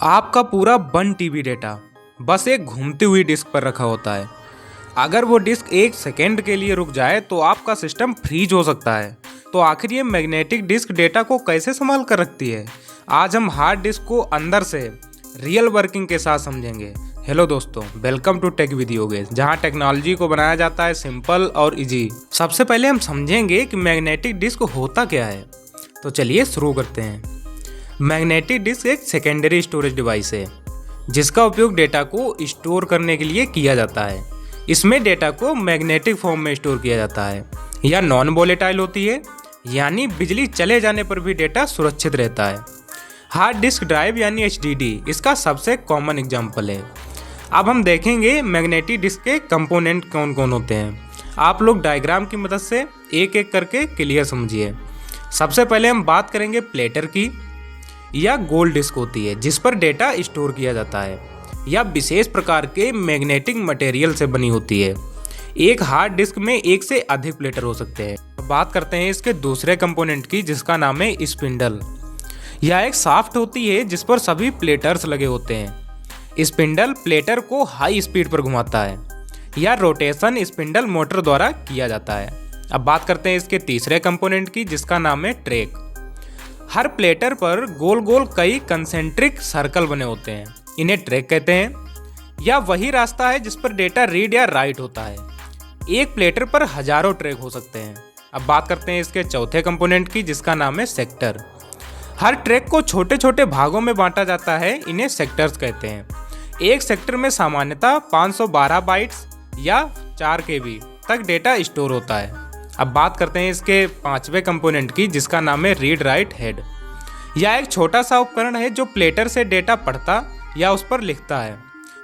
आपका पूरा 1 TB data bus एक घूमती हुई डिस्क पर रखा होता है। अगर वो डिस्क एक सेकेंड के लिए रुक जाए तो आपका सिस्टम फ्रीज हो सकता है। तो आखिर ये मैग्नेटिक डिस्क डेटा को कैसे संभाल कर रखती है, आज हम हार्ड डिस्क को अंदर से रियल वर्किंग के साथ समझेंगे। हेलो दोस्तों, welcome to tech with Yogesh, जहां टेक्नोलॉजी को बनाया जाता है सिंपल और इजी। सबसे पहले हम समझेंगे कि मैग्नेटिक डिस्क होता क्या है। तो चलिए शुरू करते हैं। मैग्नेटिक डिस्क एक सेकेंडरी स्टोरेज डिवाइस है जिसका उपयोग डेटा को स्टोर करने के लिए किया जाता है। इसमें डेटा को मैग्नेटिक फॉर्म में स्टोर किया जाता है या नॉन वोलेटाइल होती है, यानी बिजली चले जाने पर भी डेटा सुरक्षित रहता है। हार्ड डिस्क ड्राइव यानी HDD इसका सबसे कॉमन एग्जाम्पल है। अब हम देखेंगे मैग्नेटिक डिस्क के कंपोनेंट कौन कौन होते हैं। आप लोग डायग्राम की मदद से एक एक करके क्लियर समझिए। सबसे पहले हम बात करेंगे प्लेटर की। या गोल डिस्क होती है जिस पर डेटा स्टोर किया जाता है या विशेष प्रकार के मैग्नेटिक मटेरियल से बनी होती है। एक हार्ड डिस्क में एक से अधिक प्लेटर हो सकते हैं। बात करते हैं इसके दूसरे कंपोनेंट की जिसका नाम है स्पिंडल। यह एक शाफ्ट होती है जिस पर सभी प्लेटर्स लगे होते हैं। स्पिंडल प्लेटर को हाई स्पीड पर घुमाता है या रोटेशन स्पिंडल मोटर द्वारा किया जाता है। अब बात करते हैं इसके तीसरे कंपोनेंट की जिसका नाम है ट्रैक। हर प्लेटर पर गोल गोल कई कंसेंट्रिक सर्कल बने होते हैं, इन्हें ट्रैक कहते हैं। या वही रास्ता है जिस पर डेटा रीड या राइट होता है। एक प्लेटर पर हजारों ट्रैक हो सकते हैं। अब बात करते हैं इसके चौथे कंपोनेंट की जिसका नाम है सेक्टर। हर ट्रैक को छोटे छोटे भागों में बांटा जाता है, इन्हें सेक्टर्स कहते हैं। एक सेक्टर में सामान्यतः 512 बाइट्स या 4 KB तक डेटा स्टोर होता है। अब बात करते हैं इसके पांचवें कंपोनेंट की जिसका नाम है रीड राइट हेड। यह एक छोटा सा उपकरण है जो प्लेटर से डेटा पढ़ता या उस पर लिखता है।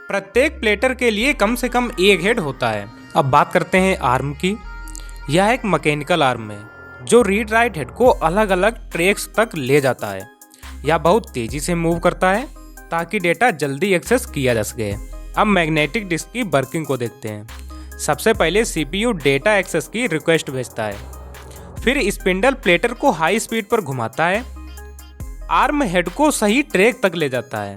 प्रत्येक प्लेटर के लिए कम से कम एक हेड होता है। अब बात करते हैं आर्म की। यह एक मैकेनिकल आर्म है जो रीड राइट हेड को अलग अलग ट्रैक्स तक ले जाता है या बहुत तेजी से मूव करता है ताकि डेटा जल्दी एक्सेस किया जा सके। अब मैग्नेटिक डिस्क की वर्किंग को देखते हैं। सबसे पहले CPU डेटा एक्सेस की रिक्वेस्ट भेजता है, फिर स्पिंडल प्लेटर को हाई स्पीड पर घुमाता है, आर्म हेड को सही ट्रैक तक ले जाता है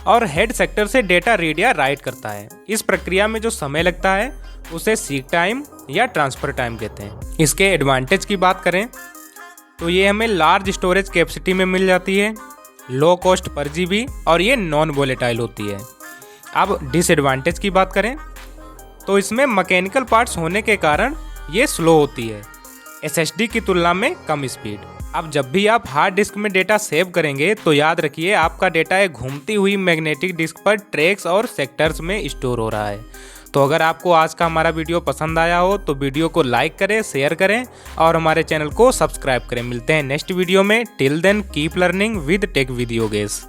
और हेड सेक्टर से डेटा रीड या राइट करता है। इस प्रक्रिया में जो समय लगता है उसे सीक टाइम या ट्रांसफर टाइम कहते हैं। इसके एडवांटेज की बात करें तो ये हमें लार्ज स्टोरेज कैपेसिटी में मिल जाती है, लो कॉस्ट पर GB और ये नॉन वोलेटाइल होती है। अब डिसएडवांटेज की बात करें तो इसमें मैकेनिकल पार्ट्स होने के कारण ये स्लो होती है, SSD की तुलना में कम स्पीड। अब जब भी आप हार्ड डिस्क में डेटा सेव करेंगे तो याद रखिए आपका डेटा एक घूमती हुई मैग्नेटिक डिस्क पर ट्रैक्स और सेक्टर्स में स्टोर हो रहा है। तो अगर आपको आज का हमारा वीडियो पसंद आया हो तो वीडियो को लाइक करें, शेयर करें और हमारे चैनल को सब्सक्राइब करें। मिलते हैं नेक्स्ट वीडियो में। Till then keep learning with tech with Yogesh.